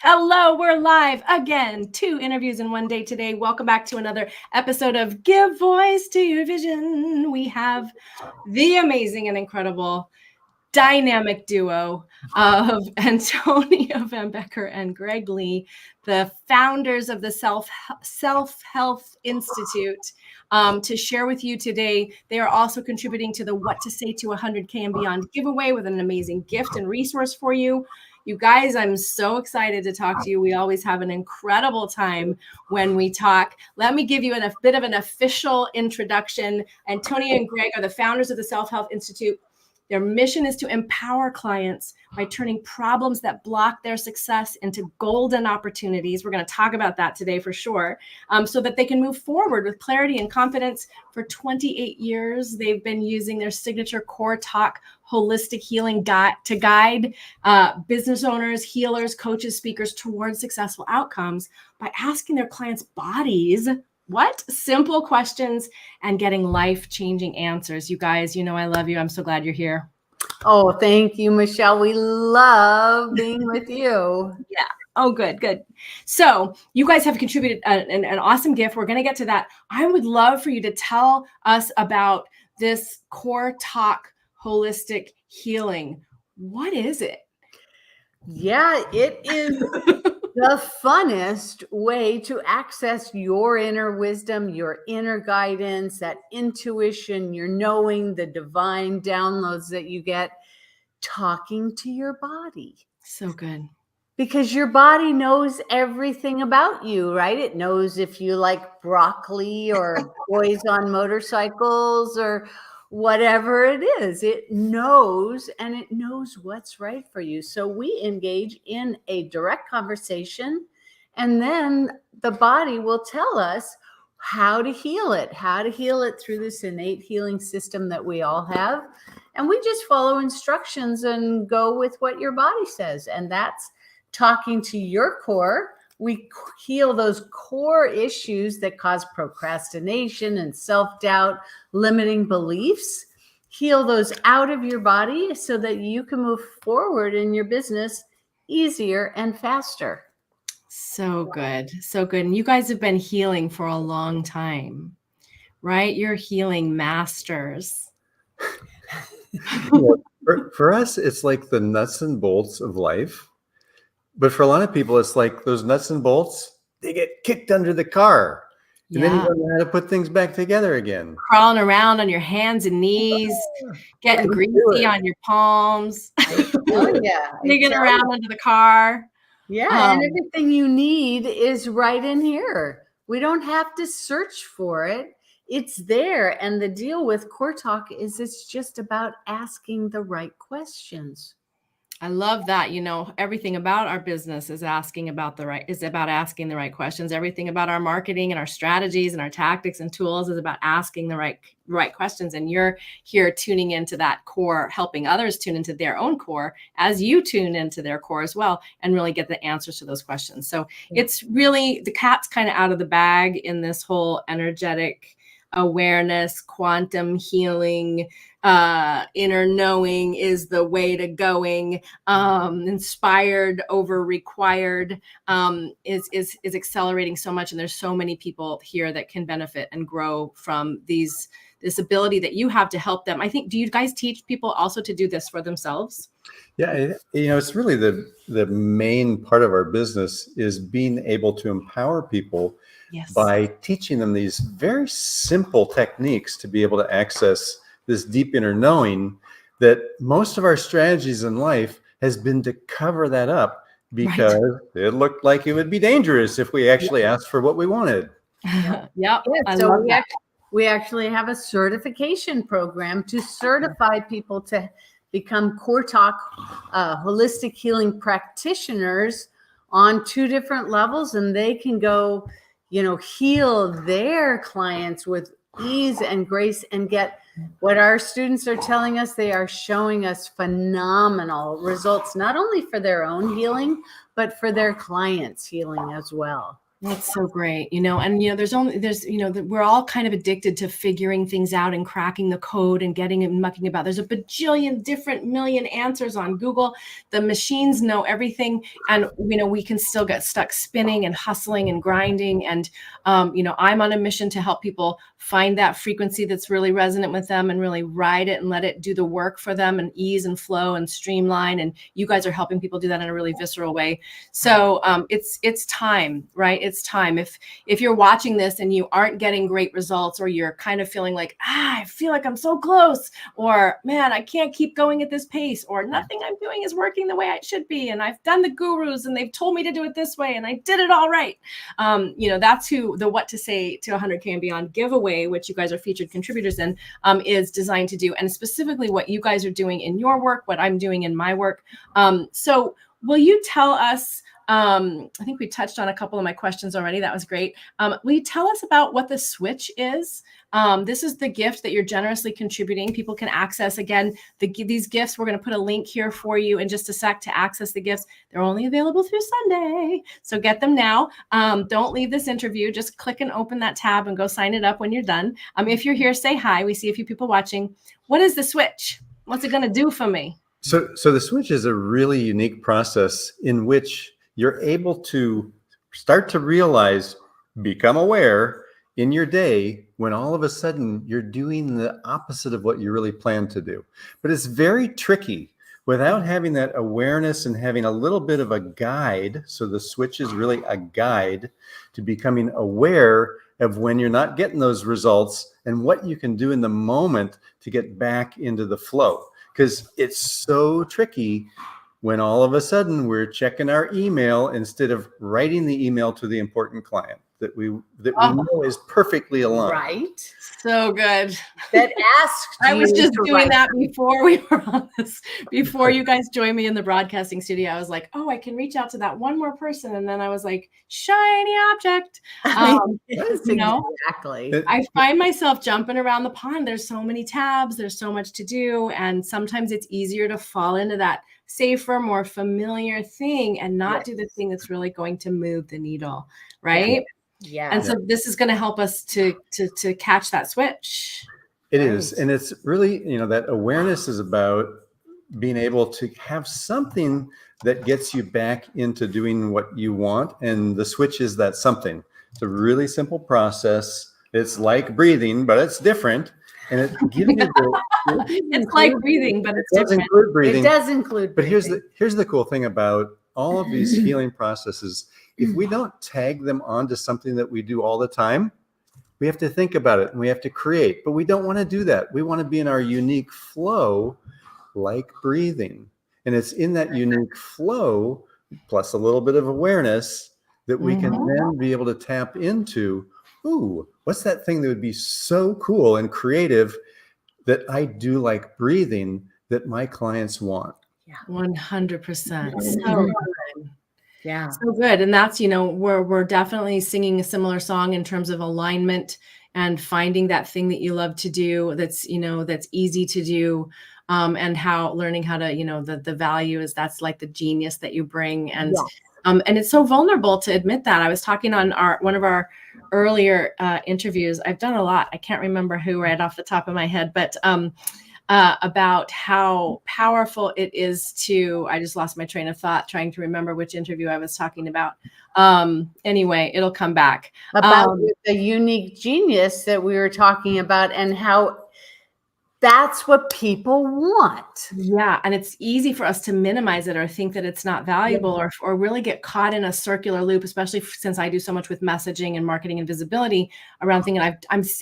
Hello, we're live again. 2 interviews in one day today. Welcome back to another episode of Give Voice to Your Vision. We have the amazing and incredible dynamic duo of Antonia Van Becker and Greg Lee, the founders of the Self-Health Institute, to share with you today. They are also contributing to the What to Say to 100K and Beyond giveaway with an amazing gift and resource for you. You guys, I'm so excited to talk to you. We always have an incredible time when we talk. Let me give you a bit of an official introduction. Antonia and Greg are the founders of the Self-Health Institute. Their mission is to empower clients by turning problems that block their success into golden opportunities. We're going to talk about that today for sure, so that they can move forward with clarity and confidence. For 28 years, they've been using their signature CoreTalk Holistic Healing to guide business owners, healers, coaches, speakers towards successful outcomes by asking their clients' bodies simple questions and getting life-changing answers. You guys, you know I love you. I'm so glad you're here. Oh, thank you, Michelle. We love being with you. Yeah. Oh, good. So you guys have contributed an awesome gift. We're going to get to that. I would love for you to tell us about this CoreTalk Holistic Healing. What is it? Yeah, it is the funnest way to access your inner wisdom, your inner guidance, that intuition, your knowing, the divine downloads that you get talking to your body. So good. Because your body knows everything about you, right? It knows if you like broccoli or boys on motorcycles or whatever it is. It knows, and it knows what's right for you. So we engage in a direct conversation, and then the body will tell us how to heal it through this innate healing system that we all have. And we just follow instructions and go with what your body says. And that's talking to your core. We heal those core issues that cause procrastination and self-doubt, limiting beliefs. Heal those out of your body so that you can move forward in your business easier and faster. So good. And you guys have been healing for a long time, right? You're healing masters. For us, it's like the nuts and bolts of life. But for a lot of people, it's like those nuts and bolts, they get kicked under the car. And then you don't know how to put things back together again. Crawling around on your hands and knees, getting greasy on your palms. Oh, yeah. Digging around under the car. Yeah, and everything you need is right in here. We don't have to search for it. It's there. And the deal with CoreTalk is it's just about asking the right questions. I love that. You know, everything about our business is about asking the right questions. Everything about our marketing and our strategies and our tactics and tools is about asking the right questions. And you're here tuning into that core, helping others tune into their own core as you tune into their core as well, and really get the answers to those questions. So it's really, the cat's kind of out of the bag in this whole energetic awareness, quantum healing, inner knowing is the way to going, inspired over required, is accelerating so much. And there's so many people here that can benefit and grow from this ability that you have to help them. I think, do you guys teach people also to do this for themselves? Yeah, it's really the main part of our business is being able to empower people by teaching them these very simple techniques to be able to access this deep inner knowing that most of our strategies in life has been to cover that up because it looked like it would be dangerous if we actually asked for what we wanted. So we actually have a certification program to certify people to become CoreTalk holistic healing practitioners on 2 different levels, and they can go, heal their clients with ease and grace and get what our students are telling us. They are showing us phenomenal results, not only for their own healing, but for their clients' healing as well. That's so great, and we're all kind of addicted to figuring things out and cracking the code and getting and mucking about. There's a bajillion different million answers on Google. The machines know everything, and we can still get stuck spinning and hustling and grinding. And I'm on a mission to help people find that frequency that's really resonant with them and really ride it and let it do the work for them and ease and flow and streamline. And you guys are helping people do that in a really visceral way. So it's time, right? It's time. If you're watching this and you aren't getting great results, or you're kind of feeling like, I feel like I'm so close, or man, I can't keep going at this pace, or nothing I'm doing is working the way it should be, and I've done the gurus and they've told me to do it this way and I did it all right. That's who the What to Say to 100K and Beyond giveaway, which you guys are featured contributors in, is designed to do, and specifically what you guys are doing in your work, what I'm doing in my work. So will you tell us, I think we touched on a couple of my questions already. That was great. Will you tell us about what the switch is? This is the gift that you're generously contributing. People can access, again, these gifts. We're going to put a link here for you in just a sec to access the gifts. They're only available through Sunday, so get them now. Don't leave this interview. Just click and open that tab and go sign it up when you're done. If you're here, say hi. We see a few people watching. What is the switch? What's it going to do for me? So the switch is a really unique process in which you're able to start to realize, become aware in your day when all of a sudden you're doing the opposite of what you really planned to do. But it's very tricky without having that awareness and having a little bit of a guide. So the switch is really a guide to becoming aware of when you're not getting those results and what you can do in the moment to get back into the flow. Because it's so tricky when all of a sudden we're checking our email instead of writing the email to the important client that we know is perfectly aligned. Right. So good. That asked. I was just doing that before we were on this, before you guys joined me in the broadcasting studio. I was like, oh, I can reach out to that one more person. And then I was like, shiny object. Exactly. I find myself jumping around the pond. There's so many tabs. There's so much to do. And sometimes it's easier to fall into that safer, more familiar thing and not do the thing that's really going to move the needle. Right. Yeah. And so this is going to help us to catch that switch. It is. And it's really, that awareness is about being able to have something that gets you back into doing what you want. And the switch is that something. It's a really simple process. It's like breathing, but it's different. And it gives you it's like breathing, but it's different. Include breathing. It does include breathing. But here's the cool thing about all of these healing processes. If we don't tag them onto something that we do all the time, we have to think about it and we have to create. But we don't want to do that. We want to be in our unique flow, like breathing. And it's in that unique flow, plus a little bit of awareness, that we can then be able to tap into, ooh, what's that thing that would be so cool and creative that I do like breathing that my clients want? 100%. So good. Yeah. So good. And that's, we're definitely singing a similar song in terms of alignment and finding that thing that you love to do that's, that's easy to do. And learning how to, the value is that's like the genius that you bring. And, and it's so vulnerable to admit that. I was talking on one of our earlier interviews. I've done a lot. I can't remember who right off the top of my head, but about how powerful it is I just lost my train of thought trying to remember which interview I was talking about. Anyway, it'll come back. About the unique genius that we were talking about and how that's what people want. Yeah. And it's easy for us to minimize it or think that it's not valuable or really get caught in a circular loop, especially since I do so much with messaging and marketing and visibility around thinking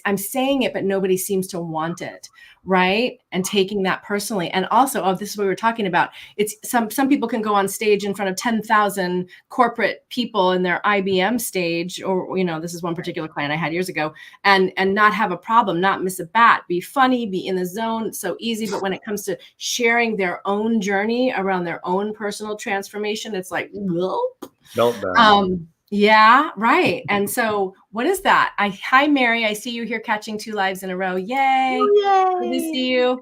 I'm saying it, but nobody seems to want it. Right. And taking that personally. And also, this is what we were talking about. It's some people can go on stage in front of 10,000 corporate people in their IBM stage, or, this is one particular client I had years ago, and not have a problem, not miss a bat, be funny, be in the zone. So easy. But when it comes to sharing their own journey around their own personal transformation, it's like, Meltdown. Yeah, right. And so what is that? Hi, Mary. I see you here catching 2 lives in a row. Yay. Yay. Good to see you.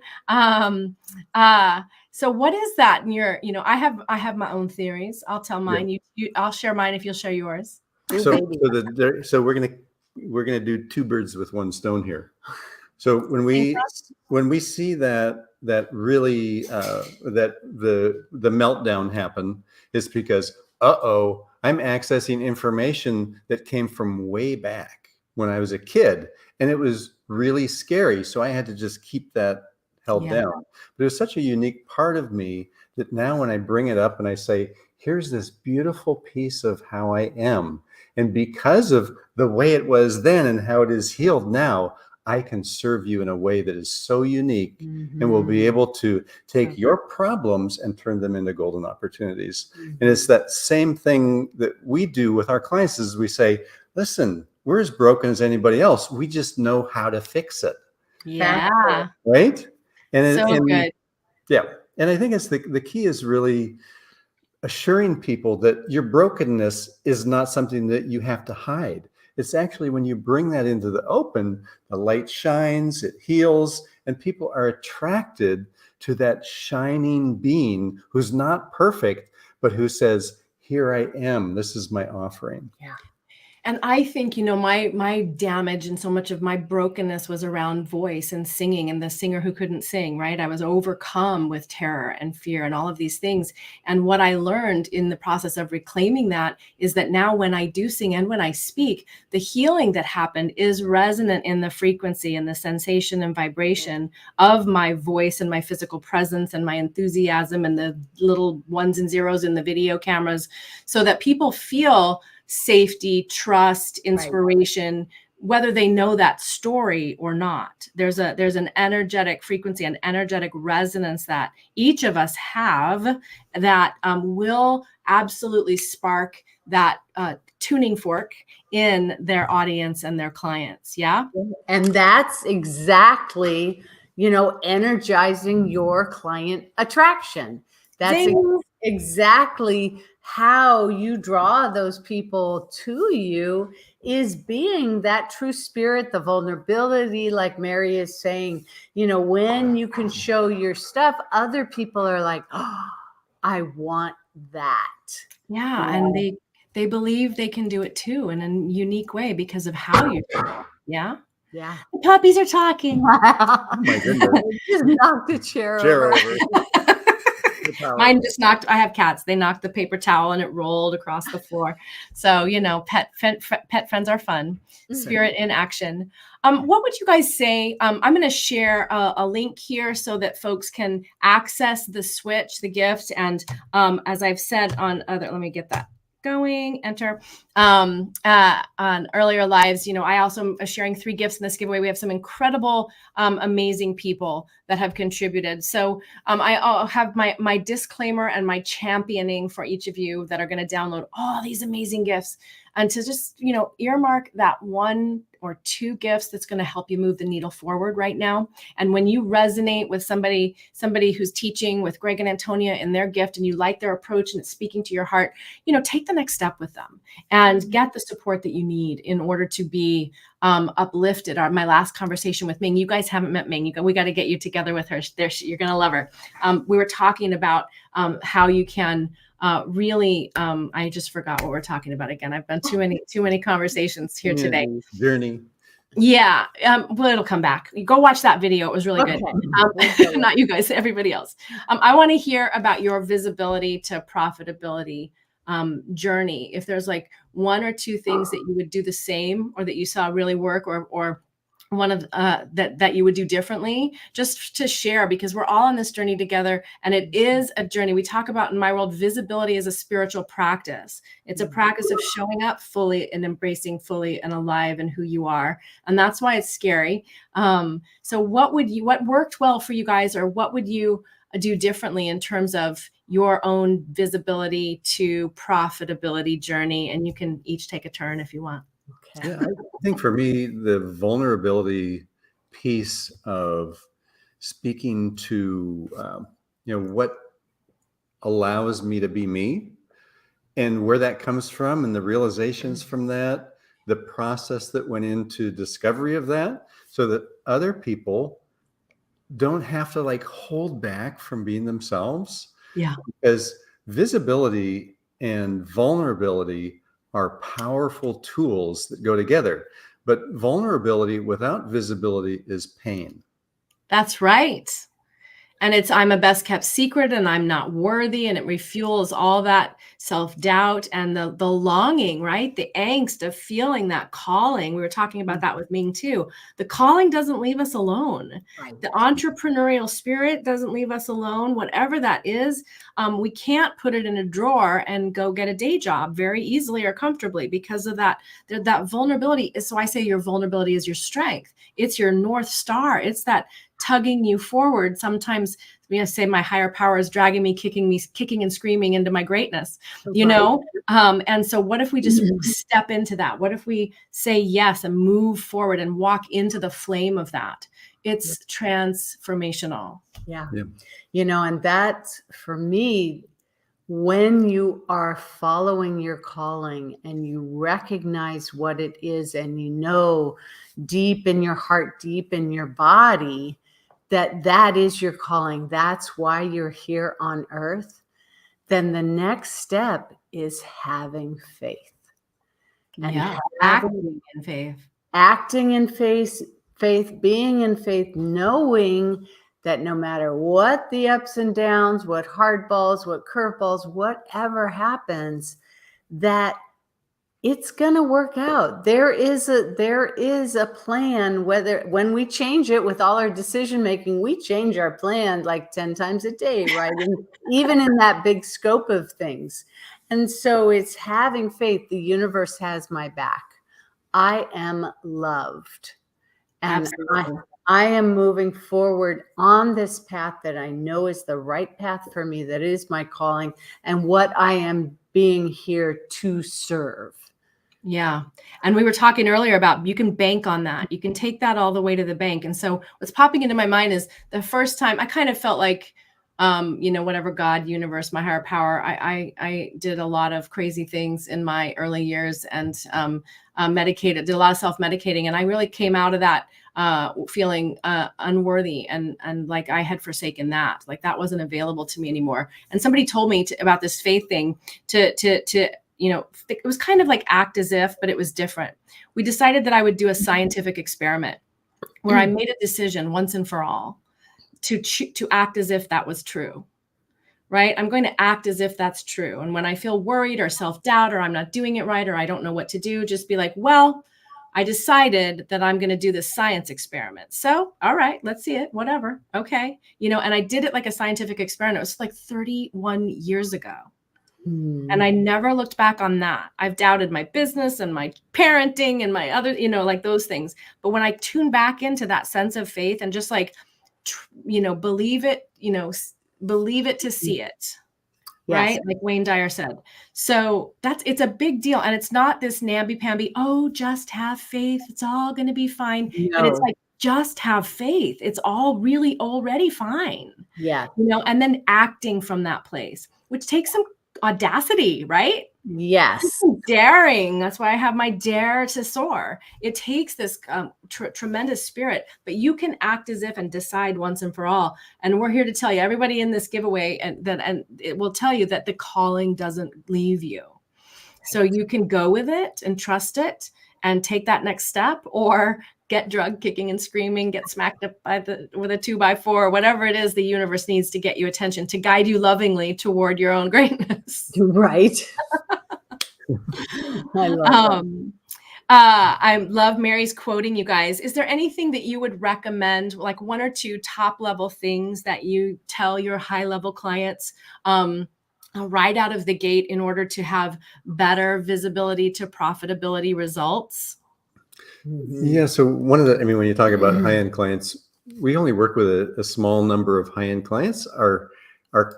So what is that? And I have my own theories. I'll tell mine. I'll share mine if you'll share yours. So we're gonna do two birds with one stone here. So when we see that really that the meltdown happen, is because I'm accessing information that came from way back when I was a kid, and it was really scary. So I had to just keep that held down. But it was such a unique part of me that now when I bring it up and I say, here's this beautiful piece of how I am, and because of the way it was then and how it is healed now, I can serve you in a way that is so unique, and will be able to take your problems and turn them into golden opportunities. And it's that same thing that we do with our clients, is we say, listen, we're as broken as anybody else. We just know how to fix it. Yeah. Right? And good. Yeah. And I think it's the key is really assuring people that your brokenness is not something that you have to hide. It's actually when you bring that into the open, the light shines, it heals, and people are attracted to that shining being who's not perfect, but who says, here I am, this is my offering. Yeah. And I think, my damage and so much of my brokenness was around voice and singing, and the singer who couldn't sing, right? I was overcome with terror and fear and all of these things. And what I learned in the process of reclaiming that is that now when I do sing and when I speak, the healing that happened is resonant in the frequency and the sensation and vibration of my voice and my physical presence and my enthusiasm and the little ones and zeros in the video cameras, so that people feel safety, trust, inspiration, whether they know that story or not. There's an energetic frequency, an energetic resonance that each of us have that will absolutely spark that tuning fork in their audience and their clients. Yeah. And that's exactly, energizing your client attraction. That's exactly how you draw those people to you, is being that true spirit, the vulnerability, like Mary is saying, when you can show your stuff, other people are like, oh, I want that. Yeah. And they believe they can do it too in a unique way because of how you do it. Yeah. Yeah. The puppies are talking. Oh my goodness. Just knocked a chair over. Mine just knocked. I have cats. They knocked the paper towel and it rolled across the floor. So, pet friends are fun. Spirit in action. What would you guys say? I'm going to share a link here so that folks can access the switch, the gift. And as I've said on let me get that going, enter on earlier lives, I also am sharing 3 gifts in this giveaway. We have some incredible, amazing people that have contributed. So I have my disclaimer and my championing for each of you that are going to download all these amazing gifts, and to just, earmark that 1 or 2 gifts that's going to help you move the needle forward right now. And when you resonate with somebody who's teaching with Greg and Antonia in their gift, and you like their approach and it's speaking to your heart, take the next step with them and get the support that you need in order to be uplifted. My last conversation with Ming, you guys haven't met Ming. We got to get you together with her. You're going to love her. We were talking about how you can really, I just forgot what we're talking about again. I've done too many conversations here today. Journey. Yeah. Well, it'll come back. You go watch that video. It was really good. Not you guys, everybody else. I want to hear about your visibility to profitability journey. If there's like 1 or 2 things that you would do the same, or that you saw really work, or one of that you would do differently, just to share, because we're all on this journey together, and it is a journey. We talk about, in my world, visibility is a spiritual practice. It's a practice of showing up fully and embracing fully and alive in who you are, and that's why it's scary. So what worked well for you guys, or what would you do differently in terms of your own visibility to profitability journey? And you can each take a turn if you want. Okay. Yeah, I think for me, the vulnerability piece of speaking to, what allows me to be me, and where that comes from, and the realizations from that, the process that went into discovery of that, so that other people don't have to hold back from being themselves. Yeah. Because visibility and vulnerability are powerful tools that go together. But vulnerability without visibility is pain. That's right. And it's, I'm a best kept secret and I'm not worthy. And it refuels all that self-doubt and the longing, right? The angst of feeling that calling. We were talking about that with Ming too. The calling doesn't leave us alone. Right. The entrepreneurial spirit doesn't leave us alone. Whatever that is, we can't put it in a drawer and go get a day job very easily or comfortably because of that vulnerability. So I say your vulnerability is your strength. It's your North Star. It's that tugging you forward. Sometimes say my higher power is dragging me, kicking and screaming into my greatness, you know? And so what if we just step into that? What if we say yes and move forward and walk into the flame of that? It's transformational. Yeah. You know, and that's for me, when you are following your calling and you recognize what it is, and you know deep in your heart, deep in your body, that is your calling. That's why you're here on earth. Then the next step is having faith. And acting in faith. Acting in faith, being in faith, knowing that no matter what the ups and downs, what hardballs, what curveballs, whatever happens, that it's going to work out. There is a plan, when we change it with all our decision making, we change our plan like 10 times a day, right? And even in that big scope of things. And so it's having faith. The universe has my back. I am loved. And I am moving forward on this path that I know is the right path for me, that is my calling, and what I am being here to serve. Yeah. And we were talking earlier about, you can bank on that. You can take that all the way to the bank. And so what's popping into my mind is the first time I kind of felt like, whatever God, universe, my higher power, I did a lot of crazy things in my early years and did a lot of self-medicating. And I really came out of that feeling unworthy and like I had forsaken that, like that wasn't available to me anymore. And somebody told me about this faith thing it was kind of like act as if, but it was different. We decided that I would do a scientific experiment where I made a decision once and for all to act as if that was true, right? I'm going to act as if that's true. And when I feel worried or self-doubt or I'm not doing it right or I don't know what to do, just be like, well, I decided that I'm going to do this science experiment. So, all right, let's see it, whatever. Okay. And I did it like a scientific experiment. It was like 31 years ago. And I never looked back on that. I've doubted my business and my parenting and my other, like those things. But when I tune back into that sense of faith and just like, believe it, believe it to see it. Right? Yes. Like Wayne Dyer said. So it's a big deal. And it's not this namby-pamby, oh, just have faith. It's all going to be fine. No. But it's like, just have faith. It's all really already fine. Yeah. And then acting from that place, which takes some audacity, right? Yes. Daring. That's why I have my dare to soar. It takes this tremendous spirit, but you can act as if and decide once and for all. And we're here to tell you, everybody in this giveaway, and it will tell you that the calling doesn't leave you. So you can go with it and trust it and take that next step, or get drugged, kicking and screaming, get smacked up with a 2x4, whatever it is the universe needs to get you attention, to guide you lovingly toward your own greatness. Right. I love that. I love Mary's quoting, you guys. Is there anything that you would recommend, like one or two top level things that you tell your high level clients right out of the gate in order to have better visibility to profitability results? Yeah. So when you talk about high-end clients, we only work with a small number of high-end clients. Our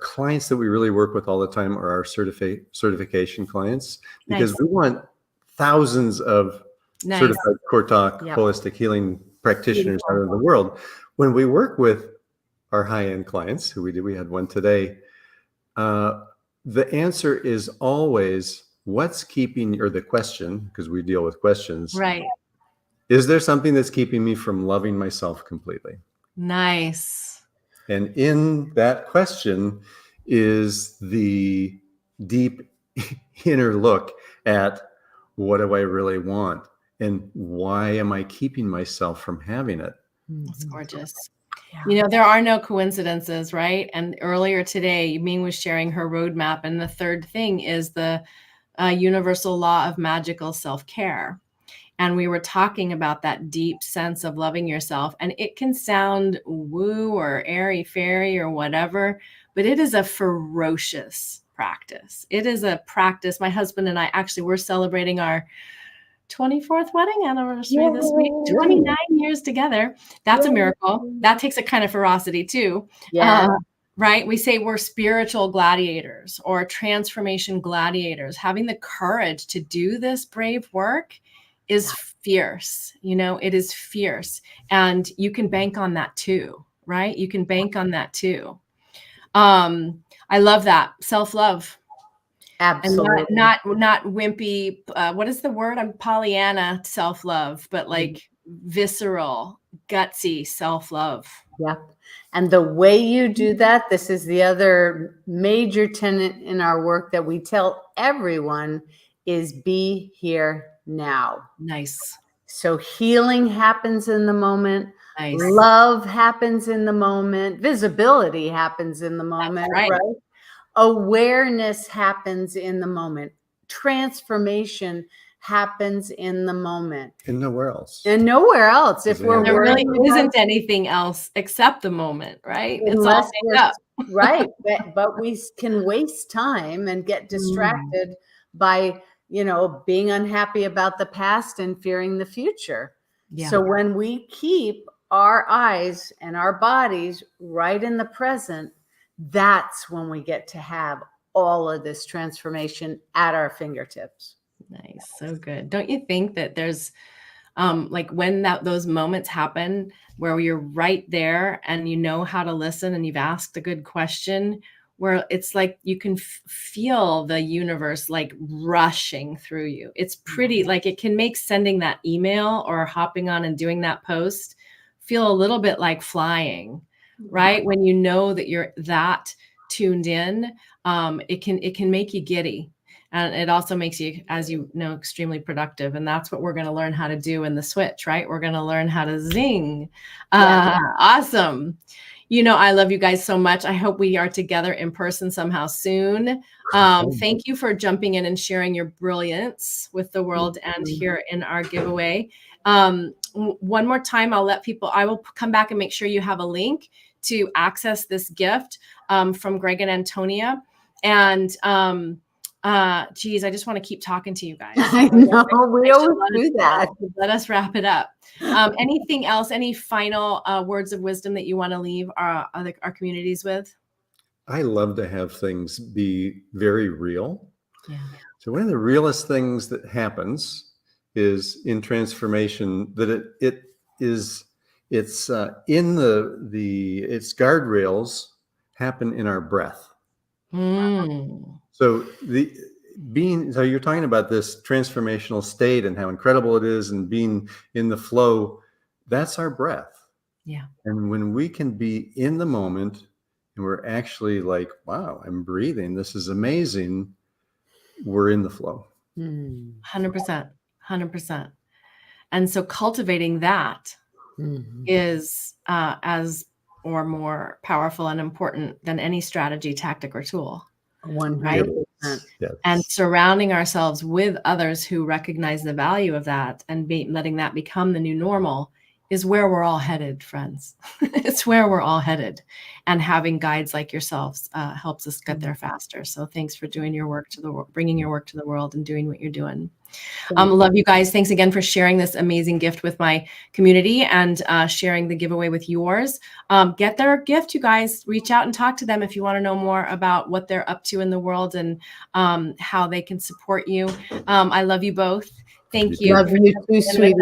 clients that we really work with all the time are our certification clients, because we want thousands of certified CoreTalk Holistic Healing practitioners out of the world. When we work with our high-end clients, we had one today, the answer is always, what's keeping, or the question, because we deal with questions, right? Is there something that's keeping me from loving myself completely? Nice. And in that question is the deep inner look at what do I really want? And why am I keeping myself from having it? That's gorgeous. Yeah. You know, there are no coincidences, right? And earlier today, Ming was sharing her roadmap. And the third thing is the universal law of magical self-care. And we were talking about that deep sense of loving yourself. And it can sound woo or airy fairy or whatever, but it is a ferocious practice. It is a practice. My husband and I actually were celebrating our 24th wedding anniversary this week, 29 years together. That's a miracle. That takes a kind of ferocity too. Yeah. Right? We say we're spiritual gladiators or transformation gladiators. Having the courage to do this brave work is fierce. You know, it is fierce. And you can bank on that too, right? You can bank on that too. I love that. Self-love. Absolutely. And not wimpy. What is the word? I'm Pollyanna self-love, but like visceral, gutsy self-love. Yep. And the way you do that, this is the other major tenet in our work that we tell everyone, is be here now. Nice. So healing happens in the moment. Nice. Love happens in the moment. Visibility happens in the moment, right. Awareness happens in the moment. Transformation happens in the moment. And nowhere else. And nowhere else. If we're there really worrying isn't anything else except the moment, right? It's all unless made up. right. But we can waste time and get distracted by, you know, being unhappy about the past and fearing the future. Yeah. So when we keep our eyes and our bodies right in the present, that's when we get to have all of this transformation at our fingertips. Nice. So good. Don't you think that there's like when those moments happen where you're right there and you know how to listen and you've asked a good question, where it's like you can feel the universe like rushing through you. It's pretty, like it can make sending that email or hopping on and doing that post feel a little bit like flying, right? When you know that you're that tuned in, it can make you giddy. And it also makes you, as you know, extremely productive. And that's what we're going to learn how to do in the switch, right? We're going to learn how to zing. Awesome. You know, I love you guys so much. I hope we are together in person somehow soon. Thank you for jumping in and sharing your brilliance with the world and here in our giveaway. One more time, I will come back and make sure you have a link to access this gift from Greg and Antonia. And geez, I just want to keep talking to you guys. I know, we always do that. Let us wrap it up. Anything else? Any final words of wisdom that you want to leave our communities with? I love to have things be very real. Yeah. So one of the realest things that happens is in transformation that it's guardrails happen in our breath. So so you're talking about this transformational state and how incredible it is and being in the flow, that's our breath. Yeah. And when we can be in the moment and we're actually like, wow, I'm breathing, this is amazing, we're in the flow. 100%. 100%. And so cultivating that is as or more powerful and important than any strategy, tactic, or tool. 100%. Yes. And surrounding ourselves with others who recognize the value of that and letting that become the new normal is where we're all headed, friends. It's where we're all headed. And having guides like yourselves helps us get there faster. So thanks for doing your work bringing your work to the world and doing what you're doing. Love you guys. Thanks again for sharing this amazing gift with my community and sharing the giveaway with yours. Get their gift, you guys. Reach out and talk to them if you want to know more about what they're up to in the world and how they can support you. I love you both. Thank you. Love you too, sweetie.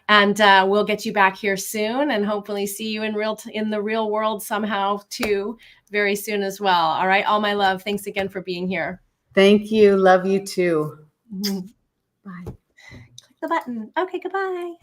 And we'll get you back here soon and hopefully see you in the real world somehow too very soon as well. All right. All my love. Thanks again for being here. Thank you. Love you too. Bye. Click the button. Okay. Goodbye.